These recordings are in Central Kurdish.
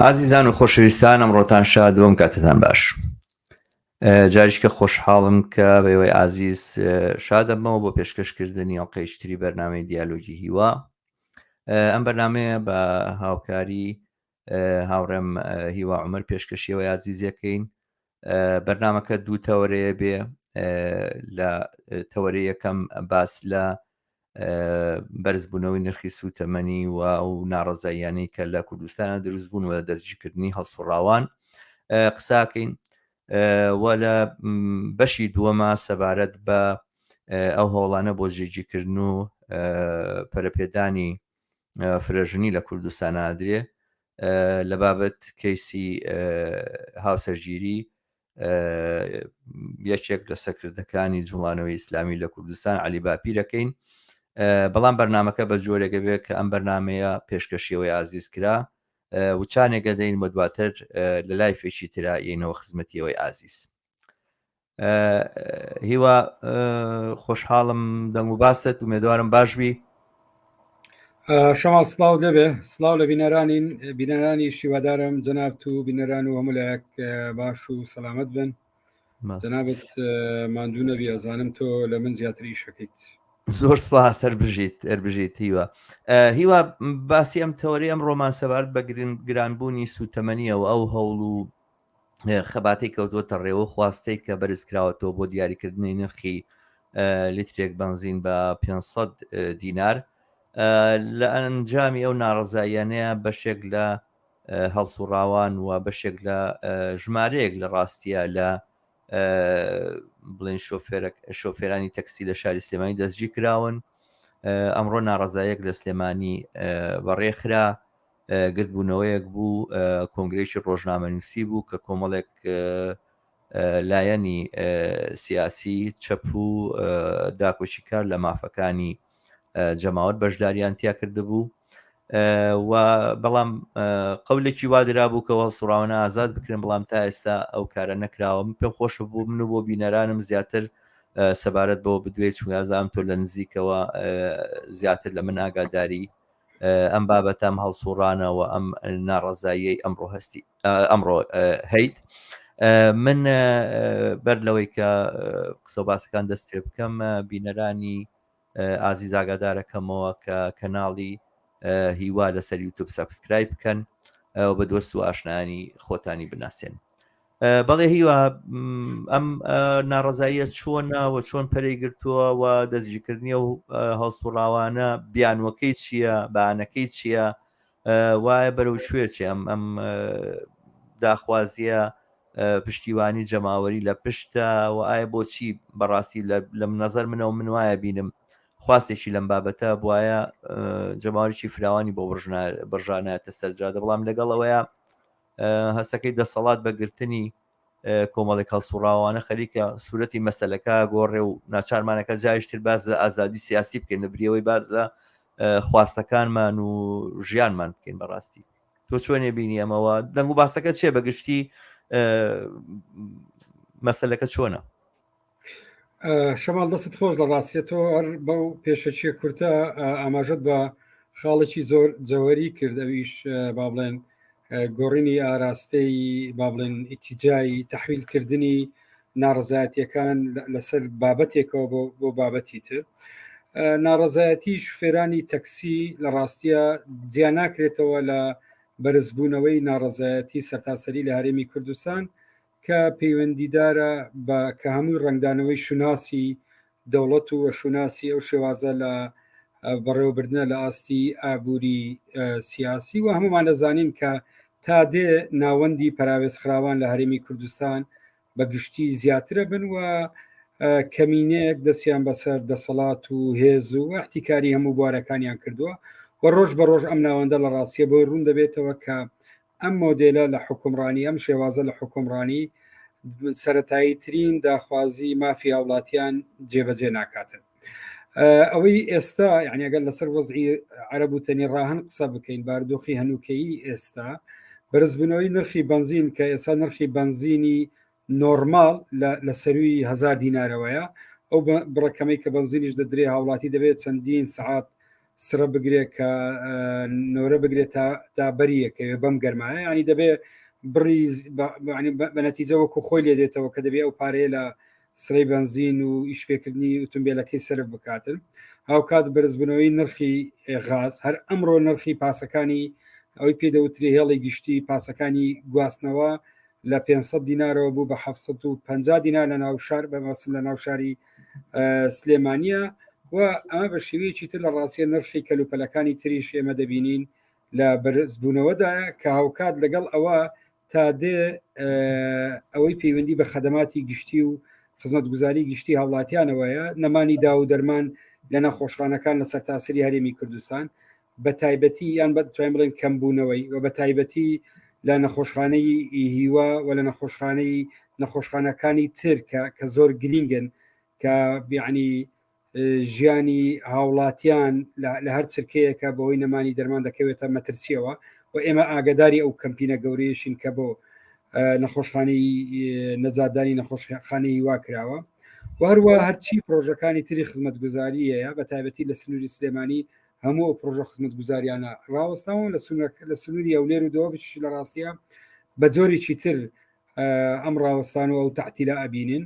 ئازیزان و خۆشەویستان، ئەمڕۆتان شاد بۆم، کاتتان باش. جاریشکە خۆشحاڵم کە بەوەی ئازیز شاد دەبمەوە بۆ پێشکەشکردنی ئەڵقەیشتری بەرنامەی دیالۆگی هیوا. ئەم بەرنامەیە بە هاوکاری هاوڕێم هیوا عومەر پێشکەشیەوەی ئازیزەکەین. بەرنامەکە دوو تەوەرەیە بێ. لە تەوەرەی یەکەم باس لە بەرزبوونەوەی نرخی سوتەمەنی و ئەو ناڕەزاییانەی کە لە کوردستانە دروست بوون و دەستگیرکردنی هەڵسوڕاوان قساکەین، و لە بەشی دووەمە سەبارەت بە ئەو هەوڵانە بۆ جێگیرکردن و پەرەپێدانی فرەژنی لە کوردستان ئادرێ لە بابەت کەیسی هاوسەرگیری یەکێک لە سەرکردەکانی جوڵانەوەی ئیسلامی لە کوردستان عەلی باپیرەکەین. بەڵام بەرنامەکە بە جۆرێکە بێت کە ئەم بەرنمەیە پێشکەشیەوەی ئازیز کرا وچانێکە دەین بە دواتر لە لای فێکی ترا یەینەوە خزمەتیەوەی ئازیز. هیوا خۆشحاڵم دەنگ و باست و مێدوارم باشبی. شەماڵ سلااو دەبێ، سلااو لە بینەرانی شیوادارم، جەناب و بینەران و هەمولایەک باش و سەلامت بن. جەنابەت ماندوو نەبی، ئەزانم تۆ لە من زیاتر ئیشەکەیت. زۆر سپاس، هەربژیت هیوا. هیوا باسی ئەم تەوەری ئەم ڕۆمان سەبارەت بە گرانبوونی سوتەمەنیەوە ئەو هەوڵ و خەباتی کەوتوتە ڕێوە خواستەی کە بەرزکراوەتەوە بۆ دیاریکردنی نرخی لیترێک بنزین بە 500 دینار. لە ئەنجامی ئەو ناڕزاییانەیە بەشێک لە هەڵسوڕاوان و بەشێک لە ژمارەیەک لە ڕاستیە لە بڵێن شۆفێرانی تەکسی لە شاری سلێمانی دەستگیر کراون. ئەمڕۆ ناڕزایەک لە سلێمانی بەڕێخرا، گرتبوونەوەیەک بوو، کۆنگرێکی ڕۆژنامەنووسی بوو کە کۆمەڵێک لایەنی سیاسی چەپ و داکۆچیکار لە مافەکانی جەماوەت بەشداریان تیا کردبوو، و بەڵام قەولێکی وادرا بوو کەەوە سوڕاوانە ئازاد بکرێن، بەڵام تا ئێستا ئەو کارە نەکراوە. پێم خۆشە بوو من و بۆ بینەرانم زیاتر سەبارەت بەوە بدوێت، چون ئازام تۆ لە نزیکەوە زیاتر لە من ئاگاداری ئەم بابەتە، ئەم هەڵسوڕانەوە ئەم ناڕەزاییەی ئەمڕۆ هەیت. من بەر لەوەی کە قسە باسەکان دەست پێ بکەم، بینەرانی ئازیز ئاگادارەکەمەوە کە کەناڵی هیوا لەسەر یوتیوب سەبسکرایب بکەن و بە دۆست و ئاشنانی خۆتانی بناسێن. بەڵێ هیوا، ئەم ناڕەزاییە چۆنە و چۆن پەرەی گرتووە و دەستگیرکردنی و هەڵسوڕاوانە بیانوەکەی چییە، بەیانەکەی چییە، وایە بەرەو شوێ چێ ئەم داخوازیە پشتیوانی جەماوەری لە پشتە، و ئایا بۆچی بەڕاستی لە نەزەر منەوە من وایە بینم خواستێکی لەم بابەتە بواە جەماوەریی فراوانی بۆ بڕژانایەتە سەرجادە، بەڵام لەگەڵەوەیە هەستەکەی دەسەڵات بەگرتنی کۆمەڵێک هەڵسوڕاوانە خەریکە سوورەتی مەسەلەکە گۆڕێ و ناچارمانەکە جایشتر باز لە ئازادی سیاسی بکەین، نەبریەوەی باز لە خواستەکانمان و ژیانمان بکەین. بەڕاستی تۆ چۆنێ بینی ئەمەوە؟ دەنگ و باسەکە چێ بەگشتی مەسەلەکە چۆنە؟ شەماڵ دەست خۆش لە ڕاستێتەوە هەر بەو پێشەچیە کورتە ئاماژەت بە خاڵێکی زۆر جەوەری کردەویش با بڵێن گۆڕینی ئاراستەی با بڵێن ئیتیجایی تەحویلکردنی ناڕزایەتیەکان لەسەر بابەتێکەوە بۆ بابەتی تر. ناڕزایەتی شوفێرانی تەکسی لە ڕاستیە جیا ناکرێتەوە لە بەرزبوونەوەی ناڕزایەتی سەرتاسەری لە هەرێمی کوردستان کە پەیوەندیدارە بە کە هەمووی ڕنگدانەوەی شوناسی دەوڵەت و شوناسی ئەو شێوازە لە بەڕێوەبردنە لە ئاستی ئابووری سیاسی و هەمومان دەزانین کە تا دێ ناوەندی پەراوێزخراوان لە هەرێمی کوردستان بە گشتی زیاترە بن و کەمینەیەک دەستیان بەسەر دەسەڵات و هێز و احتیکاری هەموو بوارەکانیان کردووە و ڕۆژ بە ڕۆژ ئەم ناوەندە لە ڕاستیە بۆ ڕوون دەبێتەوە کە ئەم مۆدێلە لە حکومڕانی ئەم شێوازە لە حکومڕانی سەرەتایی ترین داخوازی مافی هاوڵاتیان جێبەجێ ناکاتن. ئەوەی ئێستا یعنی ئەگەر لەسەر وەزعی عەرەب و تەنی ڕاهەن قسە بکەین بارودۆخی هەنووکەیی ئێستا بەرزبوونەوەی نرخی بنزین کە ئێستا نرخی بنزینی نۆرمال لە سەروی 1000 دینارەوەیە ئەو بڕەکەمەی کە بنزینیش دەدرێ هاوڵاتی دەبێت چەندین سعات سرە بگرێت کە نۆرە بگرێت تا بەریەکەوێ بەم گەرمایە ینی دەبێت بڕی بە نەتیجە وەکو خۆی لێ دێتەوە کە دەبێت ئەو پارەیە لە سرەی بنزین و ئیشپێکردنی ئۆتۆمبیلەکەی سرف بکاتن هاوکات بەرزبوونەوەی نرخی غاز هەر ئەمڕۆ نرخی پاسەکانی ئەوەی پێدەوتری هێڵی گشتی پاسەکانی گواستنەوە لە 500 دینارەوە بوو بە 750 دینار لە ناوشار بەمەسم لە ناوشاری سلێمانیە و ئەمە بە شێوەیەکی تر لە ڕاستیە نرخی کەلوپەلەکانی تریش ئێمە دەبینین لە بەرزبوونەوەدایە کە هاوکات لەگەڵ ئەوە تا دێ ئەوەی پەیوەندی بە خەدەماتی گشتی و خزمەتگوزاری گشتی هاوڵاتیانەوەیە نەمانی دا و دەرمان لە نەخۆشخانەکان لە سەرتاسەری هەرێمی کوردستان بە تایبەتی یان بەتوانین بڵێن کەمبوونەوەی و بە تایبەتی لە نەخۆشخانەی هیوا و لە نەخۆشخانەکانی تر کە زۆر گرینگن کە بیعنی ژیانی هاوڵاتیان لە هەر چرکەیەکە بەهۆی نەمانی دەرمان دەکەوێتە مەترسیەوە و ئێمە ئاگداری ئەو کەمپینە گەورەیەشین کە بۆ نەخۆشخانەی نەجاتدانی نەخۆشخانەی وا کراوە و هەروە هەرچی پرۆژەکانی تری خزمەتگوزاریەیە بە تایبەتی لە سنووری سلێمانی هەموو پرۆژە خزمەتگوزاریانە ڕاوەستاون لە سنووری ئەولێر و دەوە بچ لە ڕاستیە بە جۆرێکی تر ئەم ڕاوەستان و ئەو تەعتیلە ئەبینن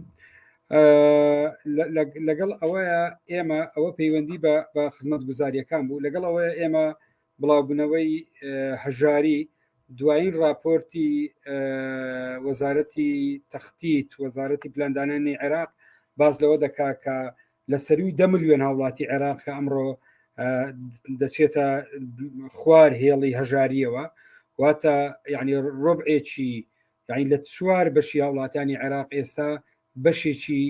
لەگەڵ ئەوەیە ئێمە ئەوە پەیوەندی بە خزمەتگوزاریەکان بوو لەگەڵ ئەوەیە ئێمە بڵاوبوونەوەی هەژاری دوایین راپۆرتی وەزارەتی تەختیت وەزارەتی پلاندانانی عێراق باز لەوە دەکا کە لە سەروی 10 ملیۆن هاوڵاتی عێراق کە ئەمڕۆ دەچێتە خوار هێڵی هەژاریەوە واتە یعنی ڕۆبعێکی یعنی لە 4 بەشی هاوڵاتیانی عێراق ئێستا بەشێکی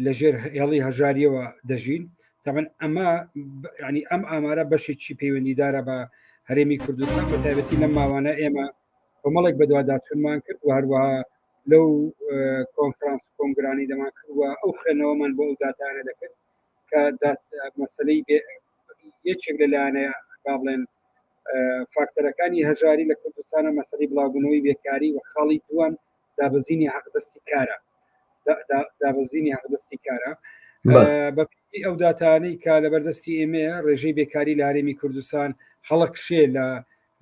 لەژێر هێڵی هەژاریەوە دەژین تاوان ئەمە ینی ئەم ئامارە بەشێکی پەیوەندیدارە بە هەرێمی کوردستان بە تایبەتی لەم ماوانە ئێمە کۆمەڵێک بەدواداچونمان کرد و هەروەها لەو کۆنفرانس کۆنگرانی دەمان کردووە ئەو خوێنەوەمان بۆ ئەو داتانە دەکرد کە مەسلەی یەکێک لەلایەنەیە با بڵێن فاکتەرەکانی هەژاری لە کوردستانە مەسەلەی بڵاوبوونەوەی بێکاری و خاڵی دووەم دابەزینی حەقدەستی کارە دابەزینی حەقدەستی کارە بەپی ئەو داتانەی کە لە بەردەستی ئێمەیە ڕێژەی بێکاری لە هەرێمی کوردستان هەڵەکشێ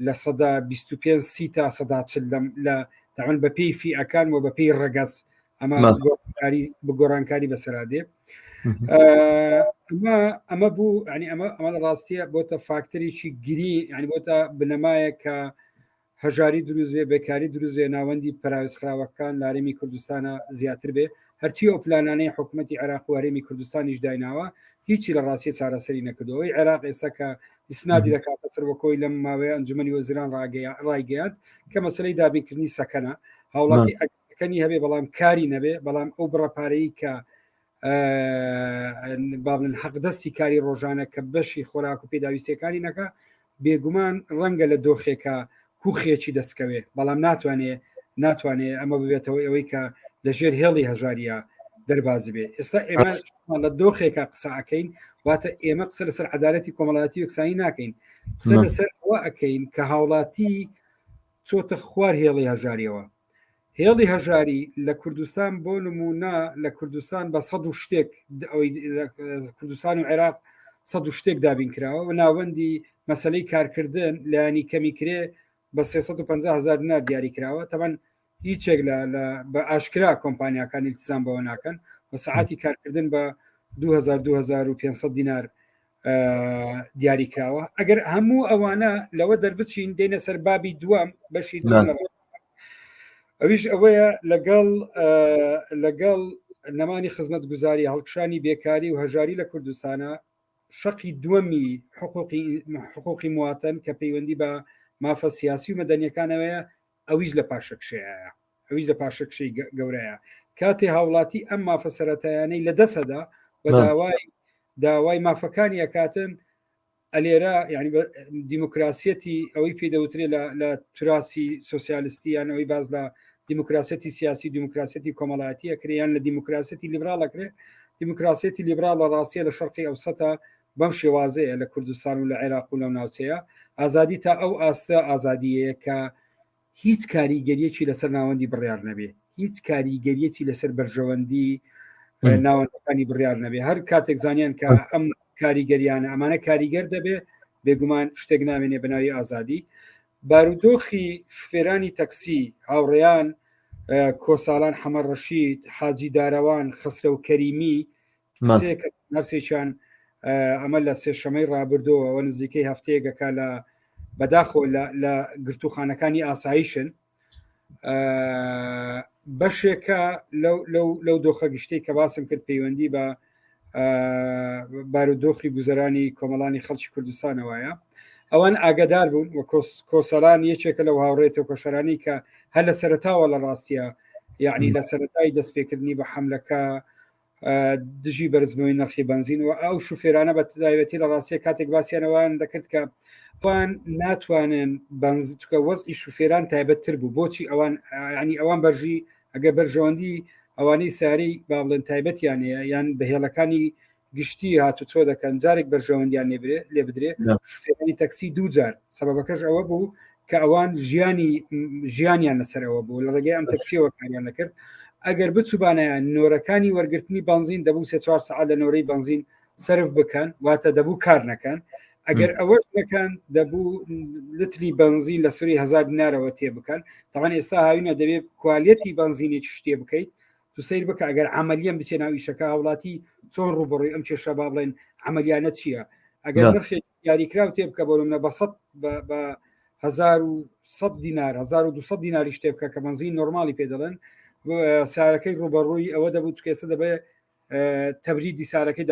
لە سەدا 25 تا 140 لە تاوان بەپی فیئەکان و بەپی ڕەگەس ئەمە بگۆڕانکاری بەسەرادێ ئەمە بوو ینی ئەمە لە ڕاستیە بۆتە فاکتەرێکی گیری ینی بۆتە بنەمایە کە هەژاری دروستێ بێکاری دروستێ ناوەندی پەراوێزخراوەکان لە هەرێمی کوردستانە زیاتر بێ هەرچی ئەو پلانانەی حکوومەتی عێراق و هەرێمی کوردستانیش دایناوە هیچی لە ڕاستی چارەسەری نەکردەوەی عێراق ئێستا کە ئیسنادی دەکاتە سەربەکۆی لەم ماوەیە ئەنجومەنی وەزیران ڕایگەیاند کە مەسەلەی دابینکردنی سەکەنە هاوڵاتی ئەگەرەکەنی هەبێ بەڵام کاری نەبێ بەڵام ئەو بڕەپارەی کە بابلن حەقدەستی کاری ڕۆژانە کە بەشی خۆراک و پێداویستەکانی نەکە بێگومان ڕەنگە لە دۆخێکە کوخێکی دەستکەوێ بەڵام ناتوانێت ئەمە ببێتەوە ئەوەی کە لە ژێر هێڵی هەژاریە دەرباز بێ ئێستا ئێمە لە دۆخێکە قسەکەین واتە ئێمە قسە لەسەر عەدالەتی کۆمەڵایەتی یەکسانی ناکەین قسە لەسەر ئەوە ئەەکەین کە هاوڵاتی چۆتە خوار هێڵی هەژاریەوە هێڵی هەژاری لە کوردستان بۆ نمونە لە کوردستان بە 100 شتێک کوردستان و عێراق 100 شتێک دابین کراوە و ناوەندی مەسلەی کارکردن لایانی کەمی کرێ بە 350,000 دینار دیاری کراوە تەبەن هیچێک بە ئاشکرا کۆمپانیاکان التزام بەوە ناکەن و سعاتی کارکردن بە 2500 دینار دیاری کراوە. ئەگەر هەموو ئەوانە لەوە دەربچین دێنە سەر بابی دووەم بەشی ئەویش ئەوەیە لەگەڵ نەمانی خزمەت گوزاری هەڵکشانی بێکاری و هەژاری لە کوردستانە شەقی دووەمی حقوقی مواتن کە پەیوەندی بە مافە سیاسی و مەدەنیەکانەوەیە ئەویش لە پاشەکشەیە ئەویش لە پاشەکشەی گەورەیە کاتێ هاوڵاتی ئەم مافە سەرەتایانەی لە دەسەدا بە داوای مافەکانی ئەکاتن ئەلێرە یعنی دیموکراسیەتی ئەوەی پێدەوترێت لە توراسی سۆسیالیستیان ئەوەی باز لە دیموکراسەتی سیاسی دیموکراسەتی کۆمەڵایەتی ئەکریان لە دیموکراسەتی لیبراڵەکرێ دیموکراسەتی لیبرال لە ڕاستیە لە شەرقی ئەوسەتە بەم شێوازەیە لە کوردستان و لە عێراق و لەو ناوچەیە ئازادی تا ئەو ئاستە ئازادیەیە کە هیچ کاریگەریەکی لەسەر ناوەندی بڕیار نەبێ هیچ کاریگەریەکی لەسەر بەرژەوەندی ناوەندەکانی بڕیار نەبێ هەر کاتێک زانیان کە ئەم کاریگەریانە ئەمانە کاریگەر دەبێ بێگومان شتێک نامێنێ بەناوی ئازادی. بارودۆخی شوفێرانی تەکسی هاوڕێیان کۆساڵان حەمەد ڕەشید حاجی دارەوان خسرە و کەریمی نەرسێکیان ئەمە لە سێشەمەی ڕابردۆەوە نزیکەی هەفتەیەکەکە لە بەداخۆ لە گرتوخانەکانی ئاساییشن بەشێکە لەو دۆخە گشتەی کە باسم کرد پەیوەندی بە بارودۆخی گوزەرانی کۆمەڵانی خەڵکی کوردستانەوەیە ئەوان ئاگدار بوون و کۆسەڵان یەکێکە لەو هاوڕێتەوە کۆشەرانی کە هەر لە سەرتاوە لە ڕاستیە یعنی لە سەرەتای دەستپێکردنی بە حملەکە دژی بەرزبووی نرخی بنزین و ئەو شوفێرانە بە تایبەتی لە ڕاستیە کاتێک باسییانەوەیان دەکرد کە ئەوان ناتوانن بنزکە وەزئی شوفێران تایبەتتر بوو بۆچی ئەوان ینی ئەوان بەرژی ئەگە بەرژەوەندی ئەوانەی ساری با بڵێن تایبەتیانەیە یان بەهێڵەکانی گشتی هاتو چۆ دەکەن جارێک بەرژەوەندیان لێ بدرێ شوفێرانی تەکسی دووجار سەبەبەکەش ئەوە بوو کە ئەوان ژیانیان لەسەرەوە بوو لە ڕێگەی ئەم تەکسیەوە کاریان نەکرد ئەگەر بچوبانیان نۆرەکانی وەرگرتنی بنزین دەبوو 3-4 ساعت لە نۆرەی بنزین سرف بکەن واتە دەبوو کار نەکەن ئەگەر ئەوەش نەکەن دەبوو لتری بنزین لە سوری 1000 دینارەوە تێ بکەن تاوان ئێستا هاوینە دەبێت کوالیەتی بنزینێکی شتێ بکەیت تو سیر بکە ئەگەر عملیان بچێ ناوی شەکە هاوڵاتی چۆن ڕوبڕی ئەم کێشە با بڵێن عملیانە چییە ئەگەر نرخێک یاریکرااو تێ بکە بۆ منە بە 1100 دینار 1200 دیناری شتێ بکە کە بنزین نۆرمالی پێ دەڵێن سارەکەی ڕوبەڕووی ئەوە دەبوو کێسە دەبێت تەبریدی سارەکەی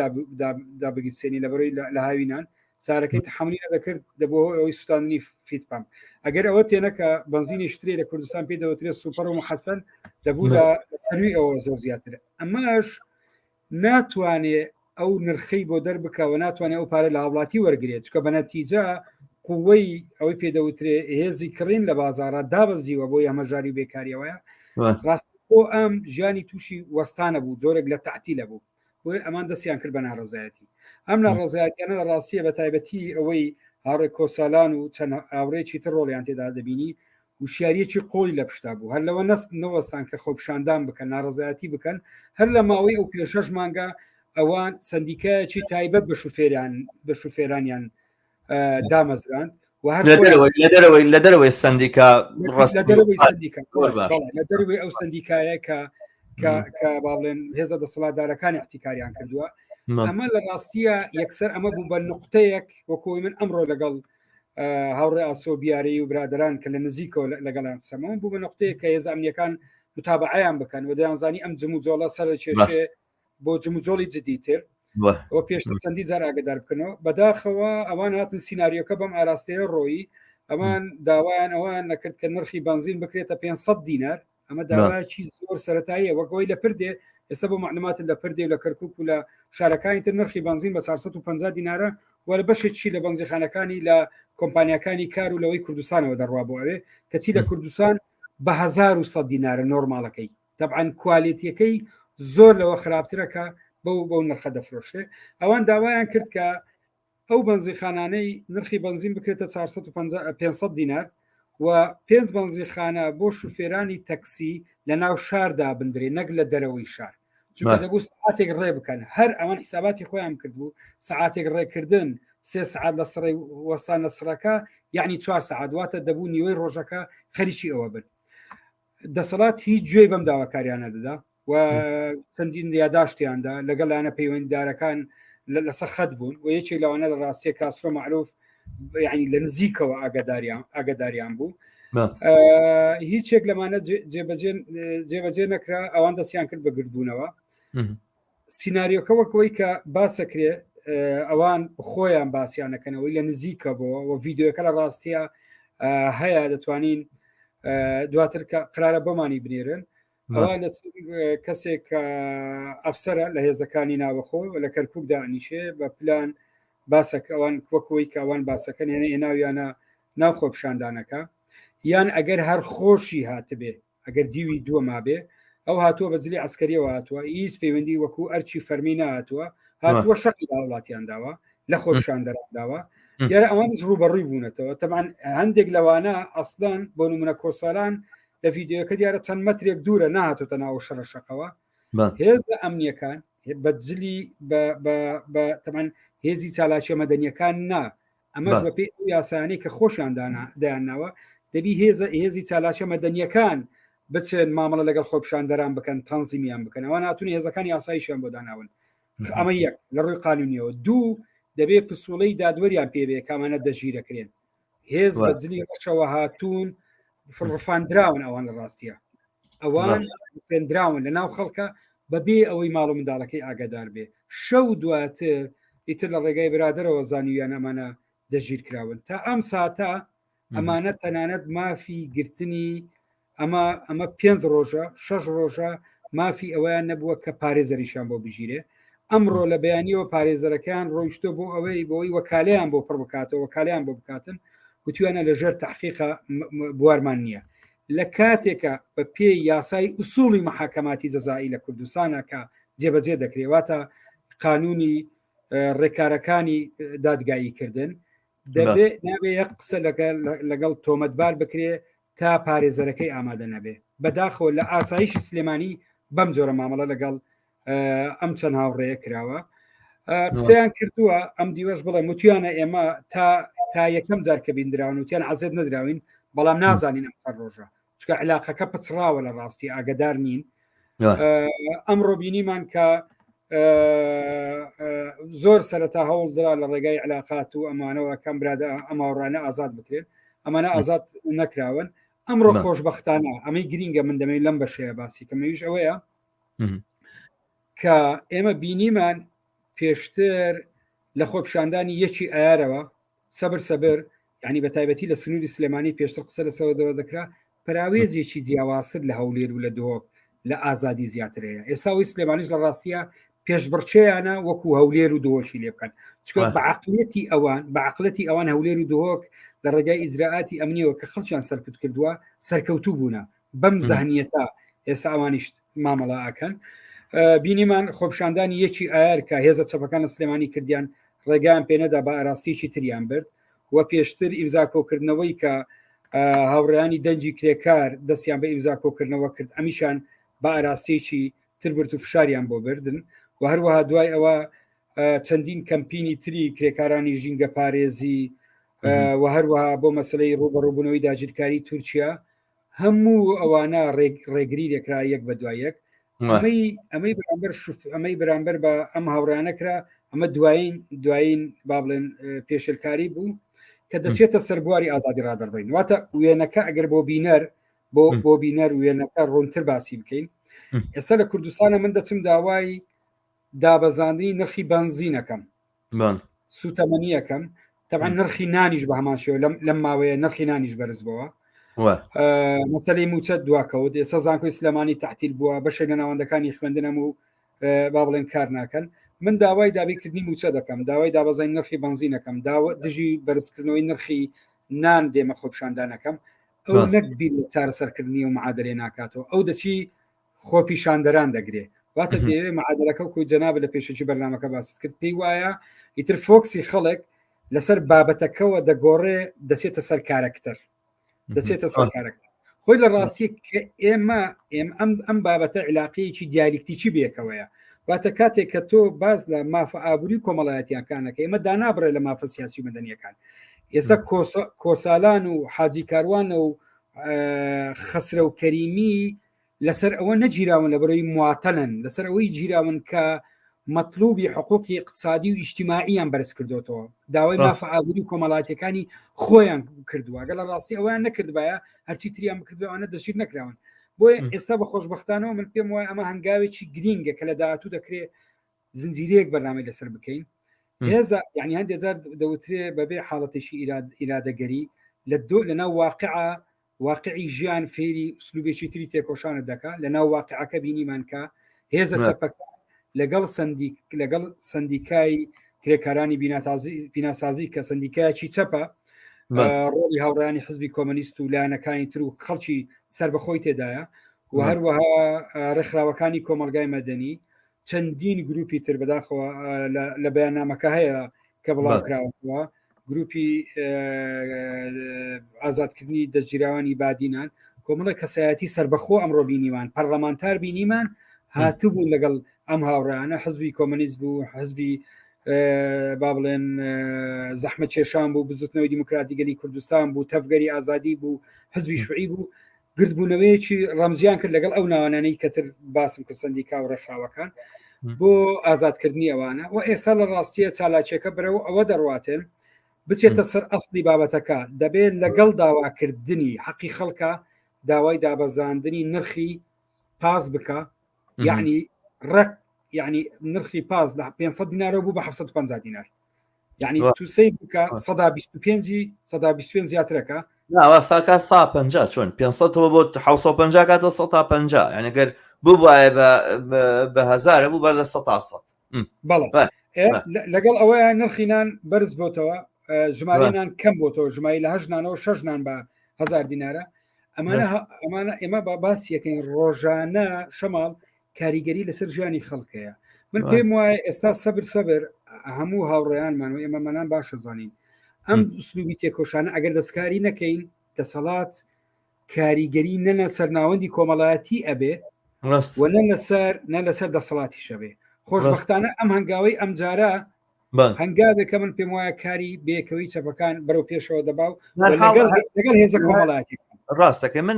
دابگیرسێنی لەبەرەوەی لە هاوینان سارەکەی تحملی دەکرد دەبوو ئەوەی سوستانی فیت پام ئەگەر ئەوە تێنەکە بنزینی شترێ لە کوردستان پێ دەوترێت سوپەر و محەسەن دەبوو لە سەروی ئەوە زۆر زیاترە ئەمەش ناتوانێت ئەو نرخەی بۆ دەربکەوە ناتوانێت ئەو پارە لە هاوڵاتی وەرگێت چکە بە نەتیجە قووەی ئەوەی پێدەوترێ هێزی کڕین لە بازارە دابەزیوە بۆ ئەمەژاری بێکاریەوەیە ڕاستی بۆ ئەم ژیانی تووشی وەستانە بوو زۆرێک لە تعتیلە بوو بۆی ئەمان دەستیان کرد بە ناڕزایەتی ئەم ناڕزایەتیانە لە ڕاستیە بە تایبەتی ئەوەی هاڕێ کۆساڵان و چەند ئاوڕێکی تر ڕۆڵیان تێدا دەبینی وشیارەکی قۆڵی لە پشتا بوو هەر لەوە نەست نەوەستان کە خۆپشاندان بکەن ناڕزایەتی بکەن هەر لە ماوەی ئەو 6 مانگە ئەوان سندیکایەکی تایبەت بە شوفێرانیان دامەزراند لە دەرەوەی سندیکا لە دەروی ئەو سندیکایە کە با بڵێن هێزە دەسەڵاتدارەکانی احتیکاریان کردووە ئەمە لە ڕاستیە یەکسەر ئەمە بوو بە نقطەیەک وەکوی من ئەمڕۆ لەگەڵ هاوڕێ ئاسۆ بیاری و برادران کە لە نزیکەوە لەگەڵان قسەمەوە بوو بە نقطەیە کە هێز ئەمنیەکان متابعەیان بکەن و دەیانزانی ئەم جموجۆڵە سەر کێشێ بۆ جموجۆڵی جدیتر ئەوە پێشتر چەندی جار ئاگدار بکەنەوە بەداخەوە ئەوان هاتن سیناریۆکە بەم ئاراستەیە ڕۆیی ئەمان داوایان ئەوان نەکرد کە نرخی بنزین بکرێتە 500 دینار ئەمە داواکی زۆر سەرەتاییە وەکەوەی لە پردێ ئێستا بۆ معلوماتن لە پردێ و لە کەرکوک و لە شارەکانی تر نرخی بنزین بە 450 دینارە وەرە بەشێکی لە بنزینخانەکانی لە کۆمپانیەکانی کار و لەوەی کوردستانەوە دەڕوا بۆ ئەوێ کەچی لە کوردستان بە 1100 دینارە نۆرمالەکەی طبعاً کوالیتیەکەی زۆر لەوە خراپترەکە بەو نرخە دەفرۆشێ ئەوان داوایان کرد کە ئەو بنزینخانانەی نرخی بنزین بکرێتە 500 دینار و 5 بنزینخانە بۆ شوفێرانی تەکسی لە ناو شاردا بندرێ نەک لە دەرەوەی شار چونکە دەبوو ساعاتێک ڕێ بکەن هەر ئەوان حساباتی خۆیان کردبوو ساعاتێک ڕێکردن 3 سعات لە سڕی وەستان لە سڕەکە یعنی 4 سعات واتە دەبوو نیوەی ڕۆژەکە خەریکی ئەوە بن. دەسەڵات هیچ گوێی بەم داواکاریانە دەدا و چەندین یاداشتیاندا لەگەڵانە پەیوەندیدارەکان لەسەر خەت بوون و یەکێک لەوانە لە ڕاستیە کاسرۆ معروف یعنی لە نزیکەوە ئاگاداریان بوو. هیچێک لەمانە جێبەجێ نەکرا ئەوان دەستیان کرد بە گردبوونەوە. سیناریۆکە وەکەوەی کە باسەکرێ ئەوان خۆیان باسییانەکەنەوەی لە نزیکە بۆ و ڤیددیۆەکە لە ڕاستیە هەیە دەتوانین دواتر قرارە بۆمانی بنێرن. ئەوان کەسێک ئەفسەرە لە هێزەکانی ناوەخۆ لە کەرکوبدا ئەنیشێ بە پلان باسەکە ئەوان وەکەوەی کە ئەوان باسەکەن هێناویانە ناو خۆپشاندانەکە یان ئەگەر هەر خۆشی هاتبێ ئەگەر دیوی دووە مابێ ئەو هاتووە بەجلی عسکەریەوە هاتووە هیچ پەیوەندی وەکو ئەرچی فەرمی نهاتووە هاتووە شەقی وڵاتیانداوە لە خۆپشاندەرانداوە یارە ئەوانش ڕوبەڕووی بوونەتەوە. تەمان هەندێک لەوانە ئەسڵان بۆ نمونە کۆساڵان لە ڤیددیۆکە دیارە چەند مەترێک دوورە نهاتۆتە ناو شەڕە شەقەوە. هێزە ئەمنیەکان بەجلی تەمان هێزی چالاکیە مەدەنیەکان نا ئەمەش بە پێی یاسانی کە خۆشیان دایانناوە دەبی هێزی چالاکیە مەدەنیەکان بچێن مامەڵە لەگەڵ خۆپشاندەران بکەن تەنزیمیان بکەن ئەوان هاتوون هێزەکان یاساییشیان بۆ داناون. ئەمە یەک لە ڕووی قانونیەوە. دوو دەبێ پسوڵەی دادوەریان پێبێ کامانە دەژیرەکرێن هێز بەجلی ڕەشەوە هاتوون ڕفاندراون ئەوان لە ڕاستیە ئەوان پێندراون لە ناو خەڵکە بەبێ ئەوەی ماڵ و منداڵەکەی ئاگادار بێ. شەو دواتر ئیتر لە ڕێگای برادرەوە زانیویان ئەمانە دەژیر کراون تا ئەم ساتە ئەمانە تەنانەت مافی گرتنی ئەمە 5 ڕۆژە 6 ڕۆژە مافی ئەویان نەبووە کە پارێزەریشان بۆ بژیرێ. ئەمڕۆ لە بەیانیەوە پارێزەرەکان ڕۆیشتۆ بۆ ئەوەی بۆی وەکالیان بۆ پڕ بکاتەوە وەکالیان بۆ بکاتن وتوانە لەژێر تحقیقە بوارمان نییە. لە کاتێکە بە پێی یاسای ئوسوڵی مەحاکەماتی جەزایی لە کوردستانە کە جێبەجێ دەکرێواتە قانونی ڕێکارەکانی دادگاییکردن دەبێت نابێ یەک قسە لەگەڵ تۆمەتبار بکرێ تا پارێزەرەکەی ئامادە نەبێ. بەداخەوە لە ئاسایشی سلێمانی بەم جۆرە مامەڵە لەگەڵ ئەم چەند هاوڕێیە کراوە قسەیان کردووە ئەم دیوەش بڵێ وتیانە ئێمە تا یەکەم جار کە بیندراون وتیان عەزێت نەدراوین بەڵام نازانین ئەم ڕۆژە چکە علاقەکە پچراوە لە ڕاستی ئاگدار نین. ئەمڕۆ بینیمان کە زۆر سەرەتا هەوڵدرا لە ڕێگای علاقات و ئەمانەوە کەم برادە ئەماوڕانە ئازاد بکرێن ئەمانە ئازاد نەکراون. ئەمڕۆ خۆشبەختانە ئەمەی گرینگە من دەمەوێت لەم بەشەیە باسی کەمەویش ئەوەیە کە ئێمە بینیمان پێشتر لە خۆپشاندانی یەکی ئایارەوە سەبر یعنی بە تایبەتی لە سنووری سلێمانی پێشتر قسە لەسەوەدەوە دەکرا پراوێزێکی جیاوازتر لە هەولێر و لە دۆک لە ئازادی زیاترەیە. ئێستاوی سلێمانیش لە ڕاستیە پێشبڕچەیانە وەکو هەولێر و دۆشی لێ بکەن چکە بەعقلەتی ئەوان هەولێر و دۆک لە ڕێگای ئیجراعاتی ئەمنیەوە کە خەڵکیان سەرکوت کردووە سەرکەوتوو بوونە بەم زەهنیەتە ئێستا ئەوانیش مامەڵە ئاکەن. بینیمان خۆپشاندانی یەکی ئایار کە هێزە چەپەکان لە سلێمانی کردیان ڕێگایان پێنەدا بە ئاراستیی تریان برد و پێشتر ئیمزاکۆکردنەوەی کە هاوڕێیانی دەنجی کرێکار دەستیان بە ئیمزاکۆکردنەوە کرد ئەمیشان بە ئاراستێکی تربرد و فشاریان بۆ بردن و هەروەها دوای ئەوە چەندین کەمپینی تری کرێکارانی ژینگە پارێزی و هەروەها بۆ مەسلەی ڕوبەڕووبوونەوەی داگیرکاری تورکیا هەموو ئەوانە ڕێگری لێکرا یەک بە دوایەک ئەمەی بەرامبەر بە ئەم هاوڕانەکرا ئەمە دوایین با بڵێن پێشلکاری بوو کە دەچێتە سەربواری ئازادی ڕادەربین واتە وێنەکە ئەگەر بۆ بینەر وێنەکە ڕوونتر باسی بکەین. ئێستا لە کوردستانە من دەچم داوای دابەزاندنی نرخی بنزینەکەم سوتەمەنیەکەم طبعا نرخی نانیش بە هەمان شێوە لەم ماوەیە نرخی نانیش بەرز بووە مەسەلەی موچەت دواکەوت ئێستا زانکۆی سلێمانی تەحتیل بووە بەشێک لە ناوەندەکانی خوێندنەم و با بڵێن کار ناکەن. من داوای دابیکردنی موچە دەکەم داوای دابەزانی نرخی بنزینەکەم دژی بەرزکردنەوەی نرخی نان دێمە خۆپشاندانەکەم ئەو نەکبی لە چارەسەرکردنی و معادلێ ناکاتەوە ئەو دەچی خۆپیشاندەران دەگرێ واتە دەوێ معادلەکە و کوی جەناب لە پێشەکی بەرنامەکە باست کرد پێی وایە ئیتر فۆکسی خەڵک لەسەر بابەتەکەەوە دەگۆڕێ دەچێتە سەر کارەکتەر دەچێتە سەر کارەکتەر خۆی لە ڕاستی کە ئێمە ئەم بابەتە علاقەیەکی دیالکتیکی بێکەوەیە واتە کاتێک کە تۆ باز لە مافە ئابووری کۆمەڵایەتیەکانەکە ئێمە دانابڕێ لە مافە سیاسی و مەدەنیەکان ئێستا کۆسالان و حاجی کاروانە و خەسرە و کەریمی لەسەر ئەوە نەگیراون لە بەرەوەی مواتەنن لەسەر ئەوەی گیراون کە مەطلوبی حقوقی اقتصادی و ئیجتیماعیان بەرز کردوتەوە داوای مافە ئابووری کۆمەڵایەتەکانی خۆیان کردووە گەل لە ڕاستی ئەویان نەکردبایە هەرچی تریان بکردوانە دەشیر نەکراون بۆیە ئێستا بە خۆشببختانەوە من پێم وایە ئەمە هەنگاوێکی گرینگە کە لە داهاتوو دەکرێت زنجیرەیەک بەرنامەی لەسەر بکەین هێزە یعنی هەندێک جار دەوترێ بەبێ حاڵەتێکی ئیرادەگەری لە ناو واقعی ژیان فێری سلوبێکی تری تێکۆشانت دەکات لە ناو واقعەکە بینیمان کە هێزە چەپەکە لەگەڵ سندیکای کرێکارانی بیناسازی کە سندیکایکی چەپە ڕۆڵی هاوڕانی حزبی کۆمەنیست و لایەنەکانی تر و خەڵکی سربەخۆی تێدایە و هەروەها ڕێکخراوەکانی کۆمەلگای مەدەنی چەندین گروپی تر بەداخەوە لە بەیاننامەکە هەیە کە بڵاوکراوەوە گروپی ئازادکردنی دەستگیراوانی بادینان کۆمەڵە کەسایەتی سربەخۆ ئەمڕۆ بینیمان پەرلەمانتار بینیمان هاتوبوو لەگەڵ ئەم هاوڕانە حزبی کۆمەنیست بوو حزبی با بڵێن زەحمە چێشان بوو بزوتنەوەی دیموکراتی گەلی کوردستان بوو تەفگەری ئازادی بوو حزبی شوعی بوو گردبوونەوەیەکی ڕەمزیان کرد لەگەڵ ئەو ناوانانەی کەتر باسم کرد سندیکا و ڕێکخراوەکان بۆ ئازادکردنی ئەوانە و ئێستا لە ڕاستیە چالاکیەکە برەوە ئەوە دەڕواتێن بچێتە سەر ئەسڵی بابەتەکە دەبێت لەگەڵ داواکردنی حەقی خەڵکە داوای دابەزاندنی نرخی پاس بکە یعنی ڕێک یعنی نرخی پاس 500 دینارە بوو بە 750 دینار یعنی تووسەی بکە 125 زیاترەکە ساکە 150 چۆن 500 بۆ 750 کاتە 150 یعنی گەر بوو وایە بە هزارە بوو بە 100 بەڵێ لەگەڵ ئەوەیە نرخینان بەرز بۆتەوە ژمارەیان کەم بۆتەوە ژماری لە 8 6 بە 1000 دینارە ئەمانە ئێمە با باسیەکەین ڕۆژانە شەماڵ کاریگەری لەسەر ژیانی خەڵکەیە من پێم وایە ئێستا سەبر هەموو هاوڕێیانمان و ئێمەمانان باشە زانین ئەم سلوبی تێکۆشانە ئەگەر دەستکاری نەکەین دەسەڵات کاریگەری نەنە سەرناوەندی کۆمەڵایەتی ئەبێ و نە لەسەر دەسەڵاتی شەبێ خۆشبەختانە ئەم هەنگاوی ئەم جارە هەنگاوێکە من پێم وایە کاری بێکەوەی چەپەکان بەرەو پێشەوە دەبا و لەگەڵ هێزە کۆمەڵایەتی ڕاستەکە من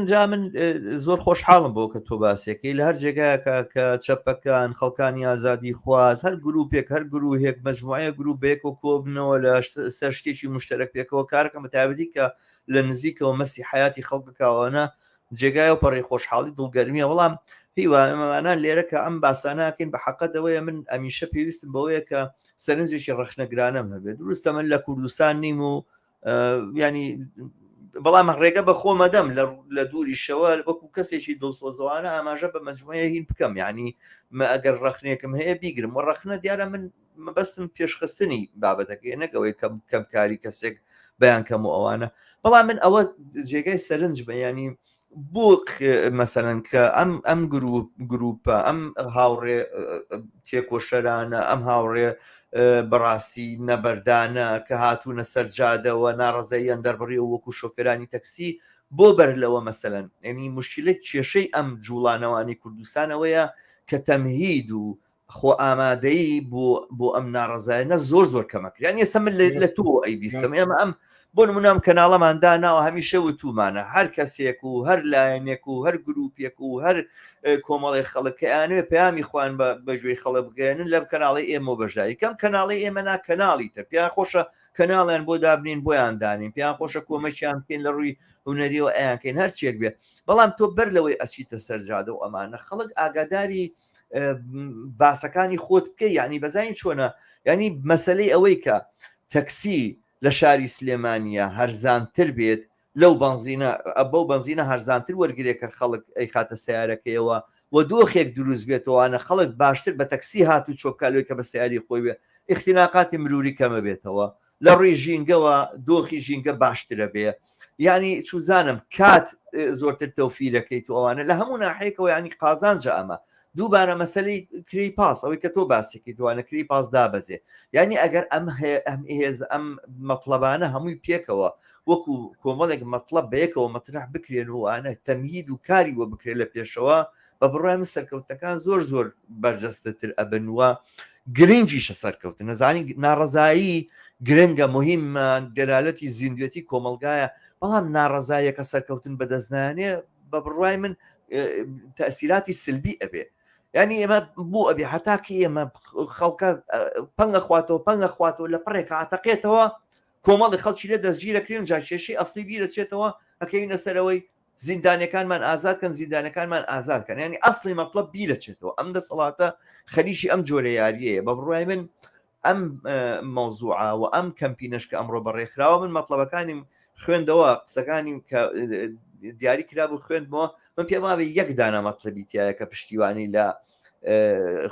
زۆر خۆشحاڵم بۆ کە تۆ باسیەکەی لە هەر جێگایەکە کە چەپەکان خەڵکانی ئازادی خواز هەر گروپێک هەر گروهێک مەجموعە گروپێک و کۆبنەوە لە سەر شتێکی مشتەرەک پێکەوە کارەکەم بەتابەتی کە لە نزیکەوە مەسی حیاتی خەڵکەکەوانە جێگای و پەڕی خۆشحاڵی دڵگەرمیە بەڵام هیوانەمان لێرە کە ئەم باسانەکەین بە حەقەتەوەیە من ئەمیشە پێویستم بەوەیە کە سەرنجێکی ڕەخنەگرانەم هەبێت دروستە من لە کوردستان نیم و ینی بەڵام ڕێگە بە خۆمەدەم لە دووریشەوە وەکو کەسێکی دڵسۆزەوانە ئاماژە بە مەجموعەیە هین بکەم ینی ئەگەر ڕەخنێکم هەیە بیگرم و ڕەخنە دیارە من مەبەستم پێشخستنی بابەتەکەی نەکەوەی کەم کاری کەسێک بەیان کەم و ئەوانە بەڵام من ئەوە جێگای سەرنج بە ینی بۆ مەسەرەن کە ئەم گروپە ئەم هاوڕێ تێکۆشەرانە ئەم هاوڕێ بەڕاستی نەبەردانە کە هاتوونە سەرجادەوە ناڕزاییان دەربڕی و وەکو شۆفێرانی تەکسی بۆ بەرلەوە مەسەلەن ئەنی مشکلت کێشەی ئەم جوڵانەوانی کوردستانەوەیە کە تەمهید و خۆ ئامادەیی بۆ ئەم ناڕزایەنە زۆر کەمەکریان ێستا من لە تۆ ئەیبیستم ئێمە ئەم بۆ نمونام کەناڵەمان داناوە هەمیشە وتومانە هەر کەسێک و هەر لایەنێک و هەر گروپێک و هەر کۆمەڵی خەڵکیانوێ پەیامی خوان بەژێی خەڵە بگەێنن لەم کەناڵی ئێمە بەشداری کەم کەناڵی ئێمە نا کەناڵی تر پێیان خۆشە کەناڵیان بۆ دابنین بۆیان دانین پێیان خۆشە کۆمەکیان بکەین لە ڕووی هونەریەوە ئەیانکەین هەر چێک بێت بەڵام تۆ بەر لەوەی ئەچیتە سەرجادە و ئەمانە خەڵک ئاگاداری باسەکانی خۆت بکەی یعنی بەزانی چۆنە ینی مەسەلەی ئەوەی کە تەکسی لە شاری سلێمانیە هەرزانتر بێت لەو بنزینە بەو بنزینە هەرزانتر وەرگێکە خەڵک ئەی خاتە سیارەکەیەوە و دۆخێک دروست بێتەوەوانە خەڵک باشتر بە تەکسی هات و چۆکالۆی کە بە سیاری خۆی بێ اختیناقاتی مروری کەمە بێتەوە لە ڕووی ژینگەوە دۆخی ژینگە باشترە بێ ینی چوزانم کات زۆرتر تەوفیرەکەی تو ئەوانە لە هەموو ناحەیەکەوە ینی قازانجە ئەمە دووبارە مەسەلەی کری پاس ئەوەی کە تۆ باسێکی دوانە کری پاس دابەزێ یعنی ئەگەر ئەم مەطلبانە هەمووی پێکەوە وەکو کۆمەڵێک مەطلب بەیەکەوە مەطرح بکرێن وانە تەمهید و کاری وە بکرێت لە پێشەوە بە بڕای من سەرکەوتەکان زۆر بەرجەستەتر ئەبن وە گرنگیشە سەرکەوتن نەزانی ناڕزایی گرنگە مهممان دەلالەتی زیندوێتی کۆمەلگایە بەڵام ناڕزایەکە سەرکەوتن بەدەستنانێ بە بڕای من تەسیراتی سلبی ئەبێ ینی ئێمە بۆ ئەبێ هەتاکی ئێمە خەڵکە پەنگە خواتەوە لە پڕێک عتەقێتەوە کۆمەڵی خەڵکی لێ دەستگیرەکرێن جاکێشی ئەسلی بیرەچێتەوە ئەکەینە سەرەوەی زیندانەکانمان ئازادکەن زیندانەکانمان ئازادکەن ینی ئەسڵی مەطلب بیرەچێتەوە ئەم دەسەڵاتە خەریکی ئەم جۆرە یاریەیە بە بڕای من ئەم مەوزوعە و ئەم کەمپینەش کە ئەمڕۆ بەڕێکخراوە من مەطلبەکانی خوێندەوە قسەکانی کە دیاری کرابوو خوێندمەوە من پێم وابێ یەک دانە مەطلبی تایە کە پشتیوانی لە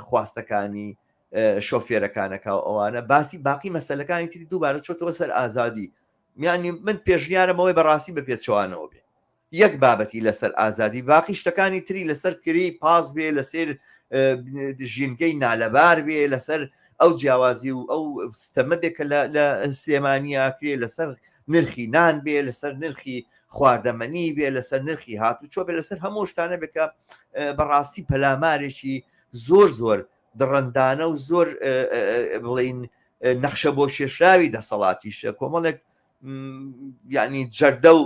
خواستەکانی شۆفێرەکانەکە و ئەوانە باسی باقی مەسەلەکانی تری دووبارە چۆتەوە سەر ئازادی میانی من پێشنیارمەوەی بەڕاستی بە پێچوانەوە بێ یەک بابەتی لەسەر ئازادی باقی شتەکانی تری لەسەر کری پاس بێ لەسەر ژینگەی نالەبار بێ لەسەر ئەو جیاوازی و ئەو ستەمە بێ کە لە سلێمانیاکرێ لەسەر نرخی نان بێ لەسەر نرخی خواردەمەنی بێ لەسەر نرخی هاتوچۆ بێ لەسەر هەموو شتانە بێکە بەڕاستی پەلامارێکی زۆر دڕندانە و زۆر بڵین نەخشە بۆ شێشراوی دەسەڵاتیشە کۆمەڵێک یعنی جەردە و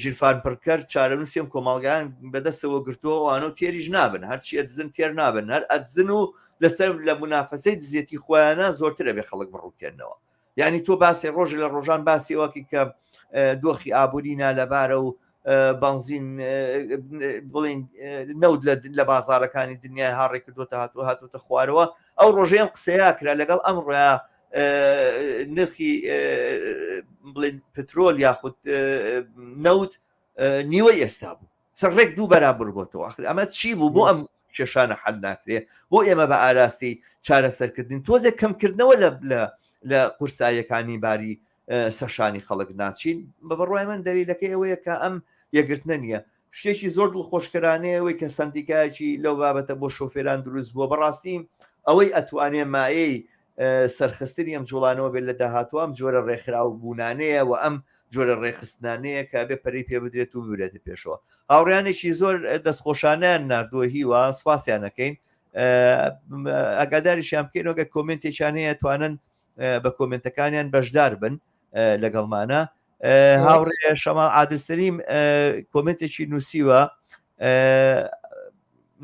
ژیرفان پڕکرد چارەنووسیم کۆمەڵگیان بەدەستەوە گرتووە وانە و تێریش نابن هەرچی ئەدزن تێر نابن هەر ئەدزن و لەسەر لە منافەسەی دزیەتی خۆیانە زۆرترە بێ خەڵک بڕووکێنەوە یعنی تۆ باسی ڕۆژ لە ڕۆژان باسی وەکی کە دۆخی ئابووری نالەبارە و بنزین بڵین نەود لە بازارەکانی دنیای هاڕێ کردوتە هاتوتە خوارەوە ئەو ڕۆژەیەم قسەیە کرا لەگەڵ ئەم ڕۆیە نرخی بڵین پترۆل یاخود نەوت نیوەی ئێستا بوو سەرڕێک دوو بەرابر بۆتەوە ئەمە چی بوو بۆ ئەم کێشانە حەل ناکرێ بۆ ئێمە بە ئاراستی چارەسەرکردن تۆزێک کەمکردنەوە لە قورساییەکانی باری سەرشانی خەڵک ناچین بە بەڕای من دەلیلەکەی ئەوەیە کە ئەم یەگرتنە نییە شتێکی زۆر دڵخۆشکرانەیەوەی کە سندیکایکی لەو بابەتە بۆ شۆفێران دروست بووە بەڕاستی ئەوەی ئەتوانێ مایەی سەرخستنی ئەم جوڵانەوە بێت لە داهاتوە ئەم جۆرە ڕێکخراو بوونانەیە و ئەم جۆرە ڕێخستانەیە کە بێ پەری پێ بدرێت و ببرێتە پێشەوە هاوڕیانێکی زۆر دەستخۆشانیان نردووە هیوە سواسیانەکەین ئەگاداریشیان بکەینەوەگە کۆمنتێکیان هەیە توانن بە کۆمنتەکانیان بەشدار بن لەگەڵمانە هاوڕێ شەماڵ عادلسەلیم کۆمنتێکی نووسیوە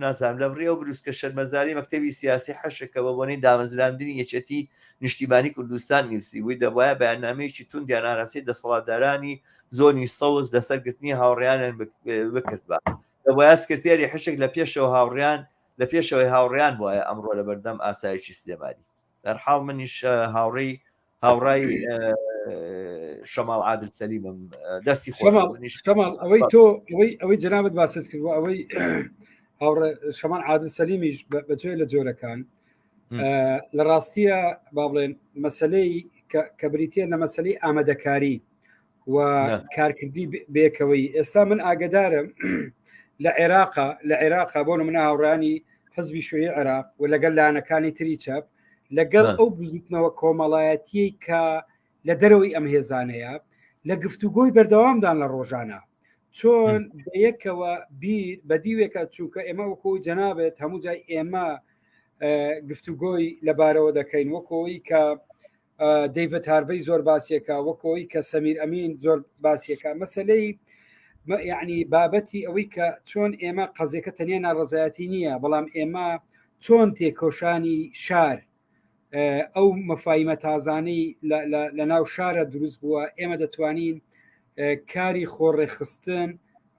نازانم لە ڕێ و بروسکە شەرمەزاری مەکتەبی سیاسی حەشەکەەوە بۆنەی دامەزراندنی یەکێتی نیشتیمانی کوردستان نووسی بووی دەبواە بەیاننامەیەکی توندیان ئاراسی دەسەڵاتدارانی زۆنی سەوز لەسەرگرتنی هاوڕیانیان بکرد بە دەبواە سکرتێری حەشێک لە پێشەوە هاوڕیان لە پێشەوەی هاوڕیان بواە ئەمڕۆ لە بەردەم ئاسایشی سلێمانی دەرحاڵ منیش هاوڕای شەماڵ عادلسەلیمم دەستی شەماڵ ئەوەی تۆ ئەوەی جەنابەت باست کردووە ئەوەی هاوڕێ شەمان عادلسەلیمیش بەجێ لە جۆرەکان لە ڕاستیە با بڵێن مەسلەی کە بریتە لە مەسلەی ئامادەکاری و کارکردی بێکەوەی ئێستا من ئاگدارم لە عێراقا بۆ منە هاوڕانی حزبی شوێی عێراق و لەگەڵ لایەنەکانی تری چەپ لەگەڵ ئەو بزوتنەوە کۆمەڵایەتی کە لە دەرەوەی ئەم هێزانەیە لە گفتوگۆی بەردەوامدان لە ڕۆژانە چۆن بەیەکەوە بیر بەدیوێکە چووکە ئێمە وەکۆی جەنابێت هەموو جای ئێمە گفتوگۆی لەبارەوە دەکەین وەکۆی کە دەیڤد هارڤەی زۆر باسیەکە وەکۆی کە سەمیر ئەمین زۆر باسیەکە مەسەلەی یعنی بابەتی ئەوەی کە چۆن ئێمە قەزێکە تەنیا ناڕزایەتی نییە بەڵام ئێمە چۆن تێکۆشانی شار ئەو مەفاهیمە تازانەی لە ناو شارە دروست بووە ئێمە دەتوانین کاری خۆڕێخستن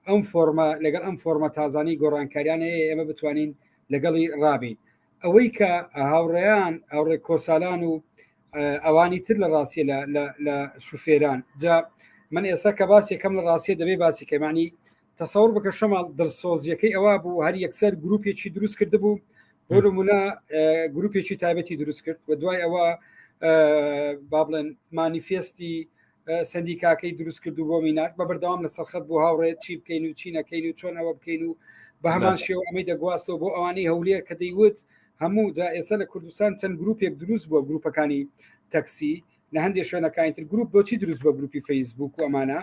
ئەم فۆرمە لەگەڵ ئەم فۆرمە تازانی گۆڕانکاریانەیە ئێمە بتوانین لەگەڵی ڕابین ئەوەی کە هاوڕێیان هاوڕێ کۆساڵان و ئەوانی تر لە ڕاستیە لە شوفێران جا من ئێستا کە باس یەکەم لە ڕاستیە دەبێ باسی کەمانی تەسەوڕ بکە شەماڵ دڵسۆزیەکەی ئەوە بوو هەر یەکسەر گروپێکی دروست کرده بوو بۆ نمونە گروپێکی تایبەتی دروست کرد و دوای ئەوە با بڵێن مانیفێستی سندیکاکەی دروست کرد و بۆ مینات بە بەردەوام لە سەرخەت بۆ هاوڕێت چی بکەین و چی نەکەین و چۆن ئەوە بکەین و بە هەمان شێوە ئەمەی دەگواستەوە بۆ ئەوانەی هەولێر کە دەیوت هەموو جا ئێستا لە کوردستان چەند گروپێک دروست بووە گروپەکانی تەکسی لە هەندێک شوێنەکانی تر گروپ بۆچی دروست بە گروپی فەیسبوک و ئەمانە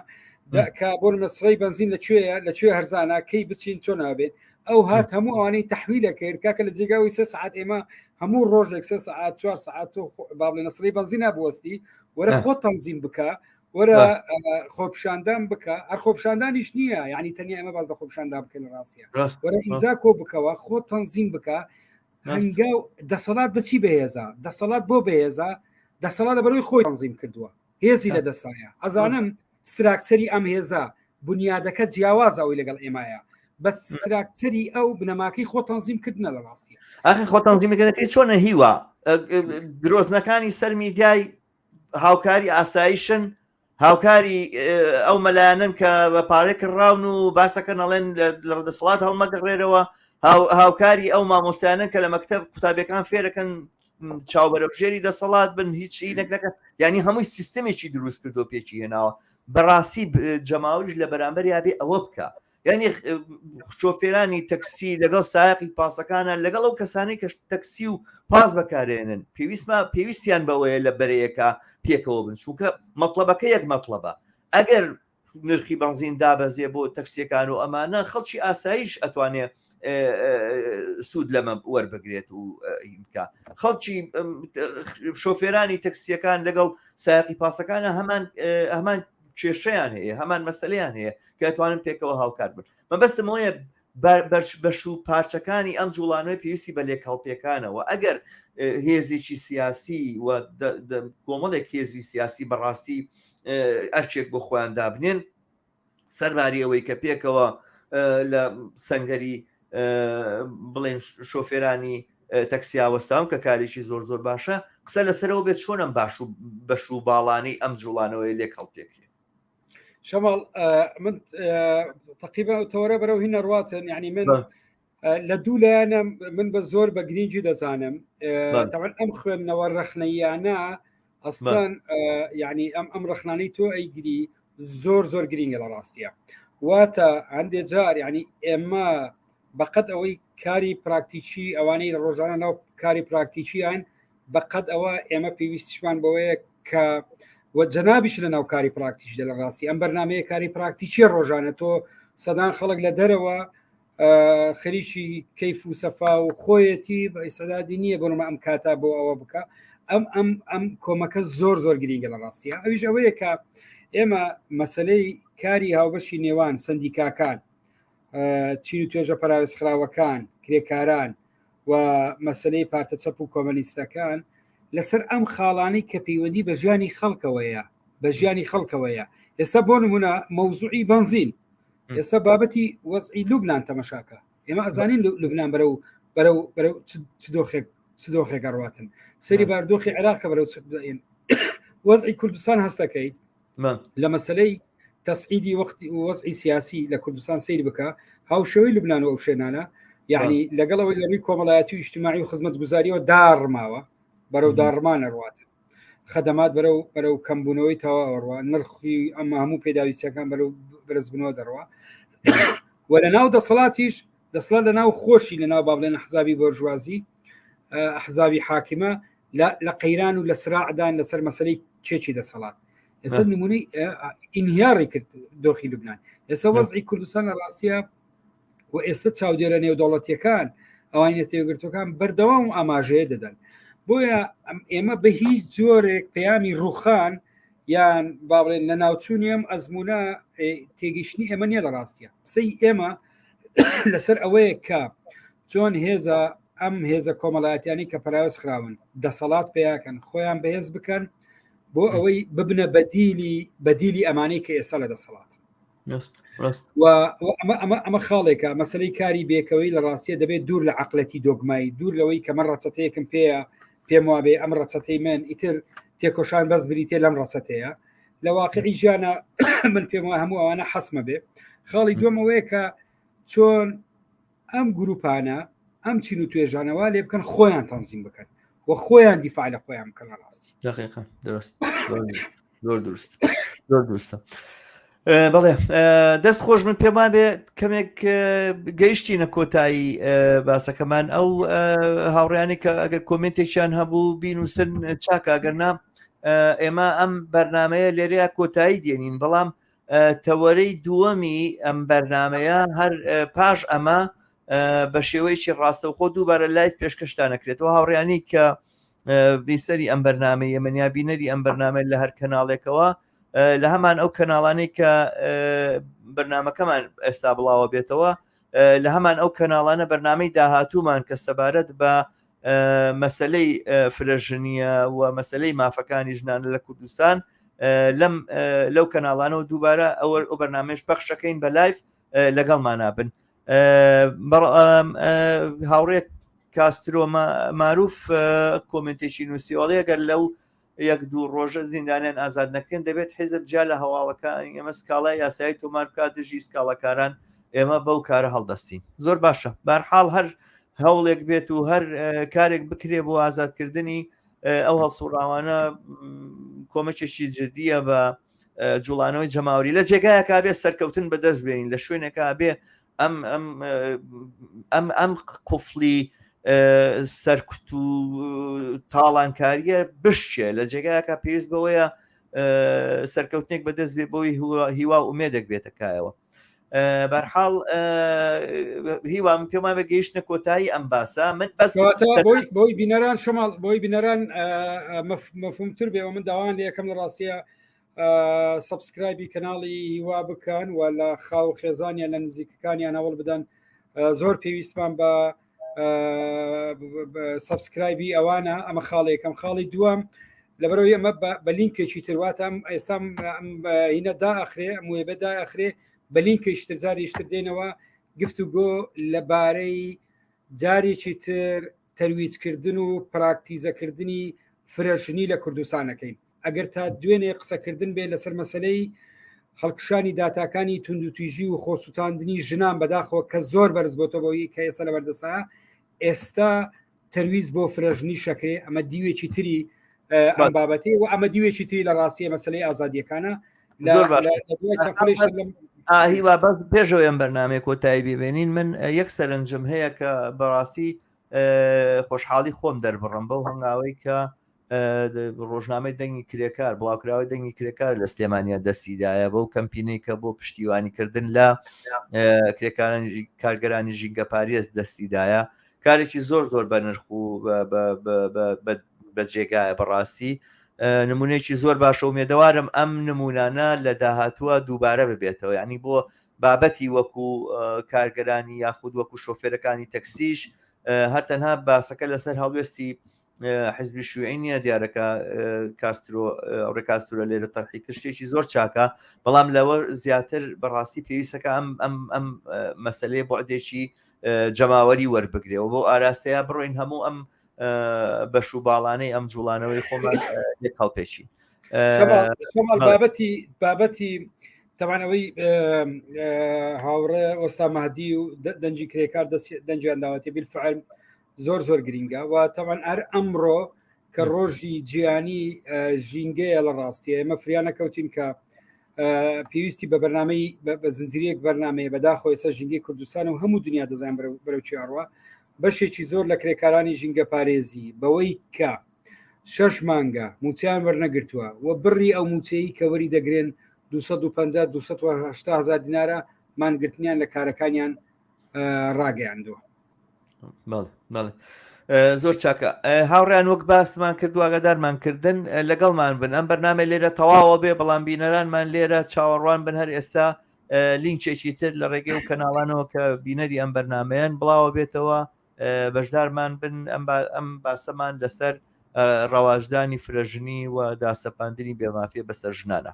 کە بۆ مەسڕەی بنزین لەکوێیە لەکوێ هەرزانە کەی بچین چۆن نابێت ئەو هات هەموو ئەوانەی تەحویلە کرد کاکە لە جێگاوی 3 ساعت ئێمە هەموو ڕۆژێک 3 ساعت 4 ساعت با بڵێ نسڕی بەنزینا بوەستی وەرە خۆ تەنزیم بکە وەرە خۆپشاندان بکە هەر خۆپشاندانیش نییە یعنی تەنیا ئێمە باز لە خۆپشاندان بکەن لە ڕاستیە وەرە ئیمزا کۆ بکەوە خۆ تەنزیم بکە هەنگاو دەسەڵات بچی بەهێزە دەسەڵات بۆ بەهێزە دەسەڵاتە بەرەوەی خۆی تەنزیم کردووە هێزی لە دەستایە ئەزانم ستراکچەری ئەم هێزە بنیادەکە جیاوازەوەی لەگەڵ ئێمایە بە ستراکچەری ئەو بنەماکەی خۆ تەنزیم کردنە لە ڕاستیە ئاخی خۆ تەنزیمەکەی چۆنە هیوە درۆزنەکانی سەر میدیای هاوکاری ئاسایشن هاوکاری ئەو مەلایەنن کە بە پارێک ڕاون و باسەکە نەڵێن لە ڕدەسەڵات هەڵمەگەڕێرەوە هاوکاری ئەو مامۆستایانن کە لە مەکتەب قوتابیەکان فێرەکەن چاوبەرەبژێری دەسەڵات بن هیچی نەکە یعنی هەمووی سیستەمێکی دروست کردو پێکی هێناوە بەڕاستی جەماوریش لە بەرامبەر یابێ ئەوە بکە یعنی شۆفێرانی تەکسی لەگەڵ سایقی پاسەکانە لەگەڵ ئەو کەسانی کە تەکسی و پاس بەکارێنن پێویستیان بەوەیە لە بەرەیەکە پێکەوە بن چونکە مەطلبەکە یەک مەطلبە ئەگەر نرخی بەنزین دابەزێ بۆ تەکسیەکان و ئەمانە خەڵکی ئاسایش ئەتوانێت سوود لەمە وەربگرێت و ئیمکە خەڵکی شۆفێرانی تەکسیەکان لەگەڵ سایقی پاسەکانە هەمان کێشەیان هەیە هەمان مەسەلەیان هەیە کە ئەتوانن پێکەوە هاوکار بن مەبەستمەوەیە بەش و پارچەکانی ئەم جوڵانەوەی پێویستی بە لێکەڵپێکانەوە ئەگەر هێزێکی سیاسی و کۆمەڵێک هێزی سیاسی بەڕاستی ئەرچێک بۆ خۆیان دابنێن سەرباری ئەوەی کە پێکەوە لە سەنگەری بڵێن شۆفێرانی تەکسیاوەستان کە کارێکی زۆر زۆر باشە قسە لەسەرەوە بێت چۆنم بەش و باڵانی ئەم جوڵانەوەی لێکەڵپێکرێت شمال من تقریبا تەوەرە بەرەو هینە ڕواتن یعنی من لە دوو لایەنە من بە زۆر بە گرنگی دەزانم تاوان ئەم خوێندنەوە ڕەخنەیانە ئەسڵان یعنی ئەم ڕەخنانەی تۆ ئەیگری زۆر زۆر گرنگە لە ڕاستیە واتە هەندێک جار یعنی ئێمە بەقەت ئەوەی کاری پراکتیکی ئەوانەی لە ڕۆژانە ناو کاری پراکتیکیان بەقەت ئەوە ئێمە پێویستیشمان بەوەیە کە و جەنابیش لە ناو کاری پراکتیش لە ڕاستی ئەم بەرنامەیە کاری پراکتیکی ڕۆژانە تۆ سەدان خەڵک لە دەرەوە خەریکی کەیف و سەفا و خۆیەتی بە ئیسەدادی نییە بۆنمە ئەم کاتا بۆ ئەوە بکە ئەم کۆمەکە زۆر زۆر گرنگە لە ڕاستیە ئەویش ئەوەیە کە ئێمە مەسلەی کاری هاوبەشی نێوان سندیکاکان چین و توێژە پەراوێزخراوەکان کرێکاران و مەسلەی پارتە چەپ و کۆمەلیستەکان لەسەر ئەم خاڵانی کە پەیوەندی بە ژیانی خەڵکەوەیە بە ژیانی خەڵکەوەیە ئێستا بۆ نمونە مەوزوعی بنزین ئێستا بابەتی وەزعی لوبنان تەمەشاکە ئێمە ئەزانین لوبنان بەرەو چ دۆخێکە ڕواتن سەری باردۆخی عێراقە بەرەو وەزعی کوردستان هەستەکەیت لە مەسلەی تەسعیدی وەختی وەزعی سیاسی لە کوردستان سەیر بکە هاوشەوەی لوبنان و ئەو شوێنانە یعنی لەگەڵەوەی لەڕووی کۆمەڵایەتی و ئیجتیماعی و خزمەتگوزاریەوە داڕماوە بەرەو داڕمانە ڕواتن خەدەمات بەرەو کەمبوونەوەی تەواوەڕوە نرخی ئەمە هەموو پێداویستەکان بەرەو بەرزبوونەوە دەڕوە و لە ناو دەسەڵاتیش دەسەڵات لە ناو خۆشی لە ناو بابلێن حزابی بۆرژوازی حزابی حاکمە لە قەیران و لە سراعدان لەسەر مەسەلەی چێکی دەسەڵات ئێستا نمونەی ئینهیاری کرد دۆخی لوبنان ئێستا وەزعی کوردستان لە ڕاستیە و ئێستا چاودێرە نێودەوڵەتیەکان ئەوانە تێگرتوەکان بەردەوام و ئاماژەیە دەدەن بۆیە ئێمە بە هیچ جۆرێک پەیامی ڕوخان یان با بڵێن لە ناوچوونیم ئەزمونە تێگەیشتنی ئێمە نییە لە ڕاستیە قسەی ئێمە لەسەر ئەوەیە کە چۆن هێزە ئەم هێزە کۆمەڵایەتیانی کە پەراوەز خراون دەسەڵات پێیاکەن خۆیان بەهێز بکەن بۆ ئەوەی ببنە بەدیلی ئەمانەی کە ئێستا لە دەسەڵات ئەمە خاڵێکە مەسلەی کاری بێکەوەی لە ڕاستیە دەبێت دوور لە عقلەتی دۆگمایی دوور لەوەی کە من ڕەچەتەیەکم پێم وابێ ئەم ڕەچەتەی من ئیتر تێکۆشان بەس بریتێ لەم ڕەچەتەیە لە واقعی ژیانە من پێم وایە هەموو ئەوانە حەسمە بێ خاڵی دووەمەوەیە کە چۆن ئەم گروپانە ئەم چین و توێژانەوە لێ بکەن خۆیان تەنزیم بکەن و خۆیان دیفاع لە خۆیان بکەن لە ڕاستی دقیقاً درست زۆر درستە بەڵێ دەست خۆش من پێم وابێ کەمێک گەیشتینە کۆتایی باسەکەمان ئەو هاوڕیانی کە ئەگەر کۆمنتێکیان هەبوو بینوسن چاکە ئەگەرنا ئێمە ئەم بەرنمەیە لێرەیە کۆتایی دێنین بەڵام تەوەرەی دووەمی ئەم بەرنمەیە هەر پاش ئەمە بە شێوەیەکی ڕاستەوخۆ دووبارە لایف پێشکەشتان نەکرێتەوە. هاوڕێیانی کە بیسەری ئەم بەرنامەی ئەمەنیا بینەری ئەم بەرنامە لە هەر کەناڵێکەوە لە هەمان ئەو کەناڵانەی کە بەرنامەکەمان ئێستا بڵاوە بێتەوە لە هەمان ئەو کەناڵانە بەرنامەی داهاتوومان کە سەبارەت بە مەسلەی فرەژنیە و مەسلەی مافەکانی ژنانە لە کوردستان لەو کەناڵانەوە دووبارە ئەو بەرنامەش پەخشەکەین بە لایف لەگەڵمان نابن. هاوڕێک کاسترۆ معروف کۆمنتێکی نووسیوەڵی ئەگەر لەو یەک دوو ڕۆژە زیندانیان ئازاد نەکەن دەبێت حیزب جا لە هەواڵەکان ئێمە سکاڵای یاسایی تۆمار بکات دژی سکاڵەکاران ئێمە بەو کارە هەڵدەستین. زۆر باشە بەرحاڵ هەر هەوڵێک بێت و هەر کارێک بکرێ بۆ ئازادکردنی ئەو هەڵسوڕاوانە کۆمەکێکی جدیە بە جوڵانەوەی جەماوەری لە جێگایەکە بێ سەرکەوتن بەدەست بێنین لە شوێنێکە بێ ئەم قوفڵی سەرکوت و تاڵانکاریە بشتێ لە جێگایەکە پێویست بەوەیە سەرکەوتنێک بەدەست بێ بۆی هیوا ئومێدێک بێتەکایەوە. بەرحاڵ هیوام پێمان بەگەیشتە کۆتایی ئەم باسە من بەس بۆی بینەران شماڵ بۆی بینەران مەفهومتر بێەوە من داوان لە یەکەم لە ڕاستیە سبسکرایبی کەناڵی هیوا بکەن و لە خاو خێزانیان لە نزیکەکانیان هەوڵ بدەن. زۆر پێویستمان بە سبسکرایبی ئەوانە ئەمە خاڵێکم خاڵی دووەم لەبەرەوەی ئەمە بە لینکێکی ترواتم ئێستا هینە داخرێ موێبە داخرێ بە لینکێشتر زاریشتر دێنەوە گفتوگۆ لەبارەی جارێکی تر تەرویجکردن و پراکتیزەکردنی فرەژنی لە کوردستانەکەین. ئەگەر تا دوێنێ قسەکردن بێ لەسەر مەسلەی هەڵکشانی داتاکانی توندوتیژی و خۆسووتاندنی ژنان بەداخەوە کە زۆر بەرز بۆتەوەی کە ئێستا لە بەردەسا ئێستا تەرویز بۆ فرەژنی شەکرێ ئەمە دیوێکی تری ئەم بابەتی و ئەمە دیوێکی تری لە ڕاستیە مەسلەی ئازادیەکانە هیوا بەس پێشەوە ئەم بەرنامەیە کۆتایی ببێنین. من یەک سەرنجم هەیە کە بەڕاستی خۆشحاڵی خۆم دەربڕم بەو هەنگاوەی کە ڕۆژنامەی دەنگی کرێکار بڵاوکراوی دەنگی کرێکار لە سلێمانیا دەستیدایە بەو کەمپینەی کە بۆ پشتیوانیکردن لە کرێکارانی کارگەرانی ژینگە پارێز دەستیدایە کارێکی زۆر زۆر بە نرخ و بە جێگایە بەڕاستی نمونەیەکی زۆر باشە و مێدەوارم ئەم نمونانە لە داهاتووە دووبارە ببێتەوە ینی بۆ بابەتی وەکو کارگەرانی یاخود وەکو شۆفێرەکانی تەکسیش هەرتەنها باسەکە لەسەر هەڵوێستی حزبی شوێنی نیە دیارەکە ڕێکاستورە لێرە تەرحی کشتێکی زۆر چاکە بەڵام لەوە زیاتر بەڕاستی پێویستەکە ئەم مەسلەیە بۆعدێکی جەماوەری وەربگرێەوە بۆ ئاراستەیە بڕۆین هەموو ئەم بەش و باڵانەی ئەم جوڵانەوەی خۆمان لێک هەڵپێکی بابەتی تەوانەوەی هاوڕێ ئۆستا مەهدی و دەنجی کرێکار دەنجیان داوەتی بالفعل زۆر زۆر گرینگە و تەوان هەر ئەمڕۆ کە ڕۆژی جیانی ژینگەیە لە ڕاستیە ئێمە فریانە کەوتین کە پێویستی بە بەرنامەی بە زنجیرەیەک بەرنامەیە بەداخۆ ئێستا ژینگەی کوردستان و هەموو دنیا دەزان بەرەو چیاڕوە بەشێکی زۆر لە کرێکارانی ژینگە پارێزی بەوەی کە 6 مانگە موچیان وەرنەگرتووە و بڕی ئەو موچەیە کە وەری دەگرێن 250,000 دینارە مانگرتنیان لە کارەکانیان ڕاگەیاندووە. زۆر چاکە هاوڕیان وەک باسمان کردو ئاگادارمانکردن لەگەڵمان بن ئەم بەرنامە لێرە تەواوە بێ بەڵام بینەرانمان لێرە چاوەڕوان بن هەر ئێستا لینکێکی تر لە ڕێگەی و کەناڵانەوە کە بینەری ئەم بەرنمەیان بڵاوە بێتەوە بەشدارمان بن ئەم باسەمان لەسەر ڕەواژدانی فرەژنی و داسەپاندنی بێمافیە بەسەر ژنانە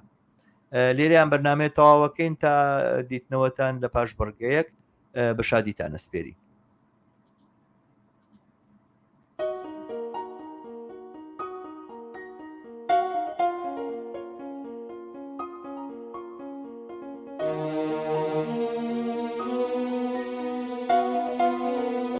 لێریان بەرنامەیە تەواوەکەین تا دیتنەوەتان لە پاش بڕگەیەک بە شادیتان ئەسپێری.